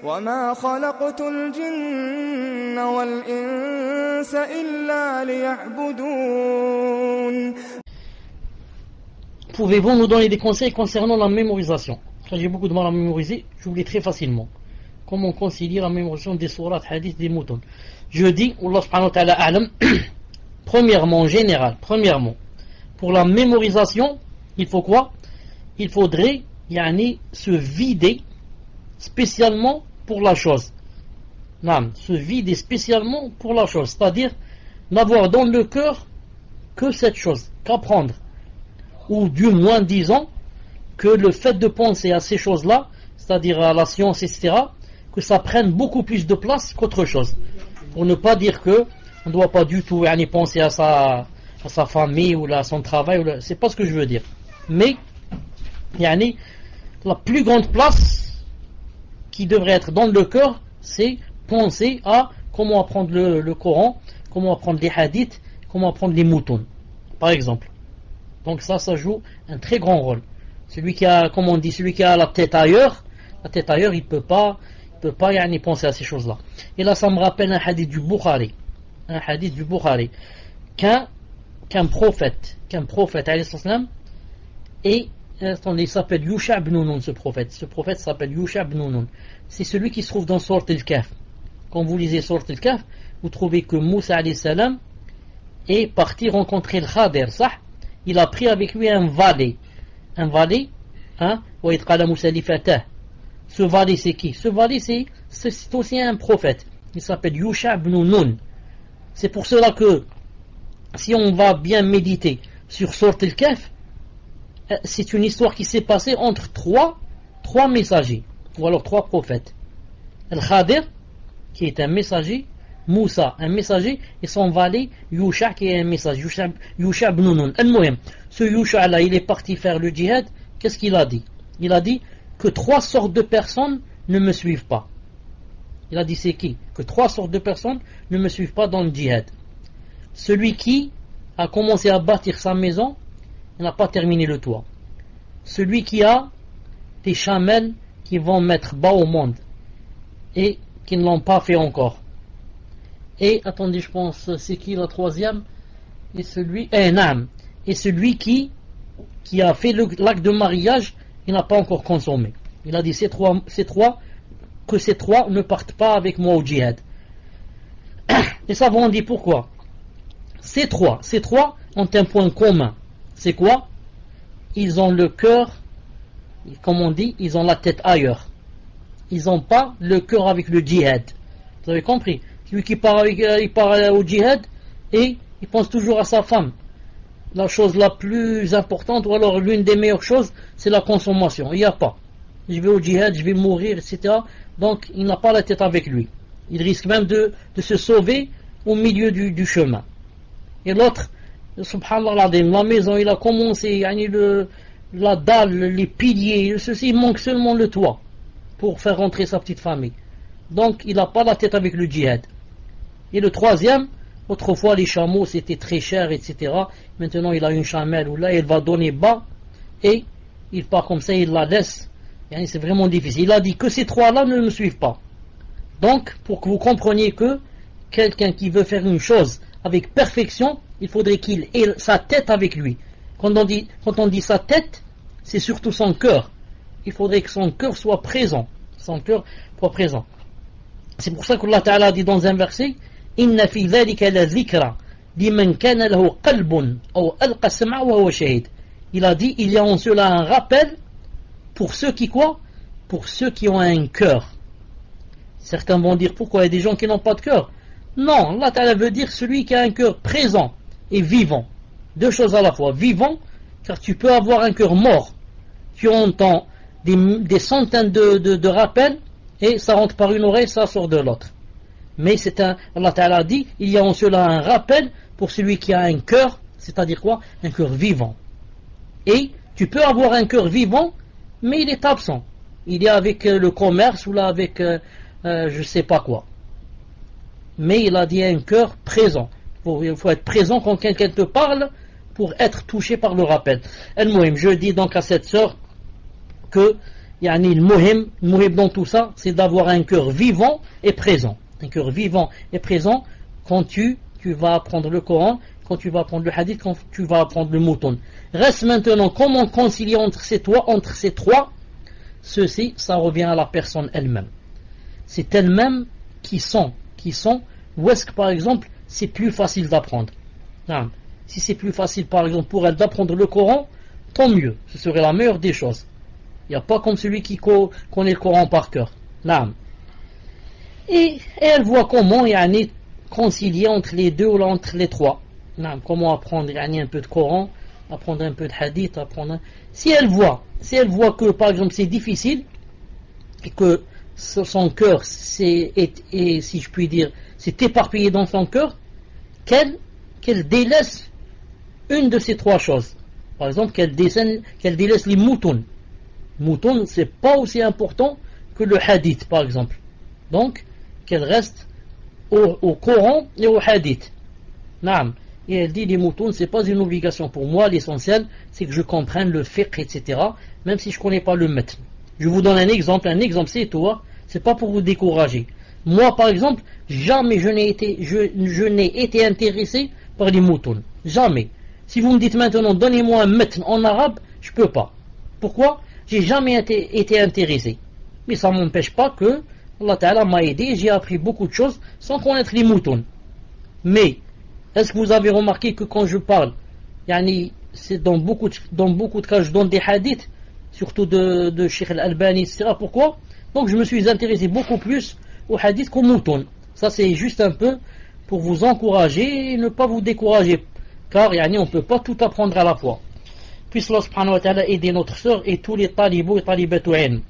وما خلقت الجن والإنس إلا ليعبدون. Pouvez-vous nous donner des conseils concernant la mémorisation? Quand j'ai beaucoup de mal à mémoriser, j'oublie très facilement. Comment concilier la mémorisation des sourates, hadiths, des moutons? Je dis, Allah subhanahu wa ta'ala a'lam, premièrement, en général, pour la mémorisation, il faut quoi? Il faudrait se vider spécialement pour la chose. Se vider spécialement pour la chose, c'est-à-dire n'avoir dans le cœur que cette chose, qu'apprendre. Ou du moins disons que le fait de penser à ces choses-là, c'est-à-dire à la science, etc., que ça prenne beaucoup plus de place qu'autre chose. Pour ne pas dire que on ne doit pas du tout penser à sa famille ou à son travail, c'est pas ce que je veux dire. Mais la plus grande place qui devrait être dans le cœur, c'est penser à comment apprendre le Coran, comment apprendre les hadiths, comment apprendre les moutons, par exemple. Donc ça joue un très grand rôle. Celui qui a, comme on dit, celui qui a la tête ailleurs, il peut pas penser à ces choses-là. Et là, ça me rappelle un hadith du Bukhari, qu'un prophète, alayhi salam, et attendez, il s'appelle Yusha ibn Nun, ce prophète s'appelle Yusha ibn Nun. C'est celui qui se trouve dans Sourate Al-Kahf. Quand vous lisez Sourate Al-Kahf, vous trouvez que Moussa alayhi salam est parti rencontrer le Khadir, ça. Il a pris avec lui un valet, ce valet c'est qui? Ce valet c'est aussi un prophète, il s'appelle Yusha ibn Nun. C'est pour cela que si on va bien méditer sur Sourate Al-Kahf, c'est une histoire qui s'est passée entre trois messagers, ou alors trois prophètes. Al-Khadir, qui est un messager, Moussa, un messager, et son valet, Yusha, qui est un messager, Yusha ibn Nun. Ce Yusha là, il est parti faire le djihad. Qu'est-ce qu'il a dit? Il a dit que 3 sortes de personnes ne me suivent pas. Il a dit c'est qui? Que 3 sortes de personnes ne me suivent pas dans le djihad. Celui qui a commencé à bâtir sa maison, il n'a pas terminé le toit. Celui qui a des chamelles qui vont mettre bas au monde et qui ne l'ont pas fait encore. Et attendez, je pense, c'est qui la troisième? Et celui qui a fait l'acte de mariage, il n'a pas encore consommé. Il a dit ces trois ne partent pas avec moi au djihad. Et ça, on dit pourquoi? Ces trois ont un point commun. C'est quoi? Ils ont le cœur, comme on dit, ils ont la tête ailleurs. Ils n'ont pas le cœur avec le djihad. Vous avez compris? Celui qui part au djihad et il pense toujours à sa femme. La chose la plus importante, ou alors l'une des meilleures choses, c'est la consommation. Il n'y a pas. Je vais au djihad, je vais mourir, etc. Donc il n'a pas la tête avec lui. Il risque même de se sauver au milieu du chemin. Et l'autre, subhanallah, la maison, il a commencé, la dalle, les piliers, ceci, il manque seulement le toit pour faire rentrer sa petite famille. Donc il n'a pas la tête avec le djihad. Et le troisième, autrefois les chameaux c'était très cher, etc. Maintenant il a une chamelle où là il va donner bas et il part comme ça, il la laisse. C'est vraiment difficile. Il a dit que ces trois-là ne me suivent pas. Donc pour que vous compreniez que quelqu'un qui veut faire une chose avec perfection, il faudrait qu'il ait sa tête avec lui. Quand on dit sa tête, c'est surtout son cœur. Il faudrait que son cœur soit présent. Son cœur soit présent. C'est pour ça qu'Allah Ta'ala dit dans un verset, Inna fi dhalika la dhikra liman kana lahu qalbun aw alqa sam'a wa huwa shahid. Il a dit, il y a en cela un rappel pour ceux qui quoi? Pour ceux qui ont un cœur. Certains vont dire pourquoi il y a des gens qui n'ont pas de cœur? Non, Allah Ta'ala veut dire celui qui a un cœur présent et vivant. Deux choses à la fois. Vivant, car tu peux avoir un cœur mort. Tu entends des centaines de rappels et ça rentre par une oreille, ça sort de l'autre. Mais Allah Ta'ala dit, il y a en cela un rappel pour celui qui a un cœur, c'est-à-dire quoi? Un cœur vivant. Et tu peux avoir un cœur vivant, mais il est absent. Il est avec le commerce ou là avec je sais pas quoi. Mais il a dit un cœur présent. Il faut être présent quand quelqu'un te parle pour être touché par le rappel. Je dis donc à cette sœur que yani, le muhim dans tout ça, c'est d'avoir un cœur vivant et présent. Un cœur vivant et présent quand tu vas apprendre le Coran, quand tu vas apprendre le hadith, quand tu vas apprendre le mouton. Reste maintenant comment concilier entre ces trois. Ceci, ça revient à la personne elle-même. C'est elle-même qui sont, où est-ce que par exemple c'est plus facile d'apprendre. Non. Si c'est plus facile par exemple pour elle d'apprendre le Coran, tant mieux, ce serait la meilleure des choses. Il n'y a pas comme celui qui connaît le Coran par cœur. Non. Et elle voit comment yani, concilier entre les deux ou entre les trois. Non. Comment apprendre yani, un peu de Coran, apprendre un peu de hadith, Si elle voit que par exemple c'est difficile et que son cœur si je puis dire c'est éparpillé dans son cœur, qu'elle délaisse une de ces trois choses. Par exemple qu'elle délaisse les moutons. Mouton c'est pas aussi important que le hadith par exemple. Donc qu'elle reste au Coran et au hadith. Naam. Et elle dit les moutons c'est pas une obligation pour moi, l'essentiel c'est que je comprenne le fiqh etc. Même si je connais pas le matn. Je vous donne un exemple c'est toi, c'est pas pour vous décourager. Moi par exemple, jamais je n'ai été intéressé par les moutons. Jamais. Si vous me dites maintenant donnez-moi un matn en arabe, je peux pas. Pourquoi? J'ai jamais été intéressé. Mais ça m'empêche pas que Allah Ta'ala m'a aidé, j'ai appris beaucoup de choses sans connaître les moutons. Mais est-ce que vous avez remarqué que quand je parle, yani, c'est dans beaucoup de cas je donne des hadiths, surtout de Cheikh Al-Albani, etc. Pourquoi? Donc je me suis intéressé beaucoup plus aux hadiths qu'aux moutons. Ça c'est juste un peu pour vous encourager et ne pas vous décourager. Car yani, on ne peut pas tout apprendre à la fois. Puisse Allah subhanahu wa ta'ala aider notre sœur et tous les talibous et talibatu ilm.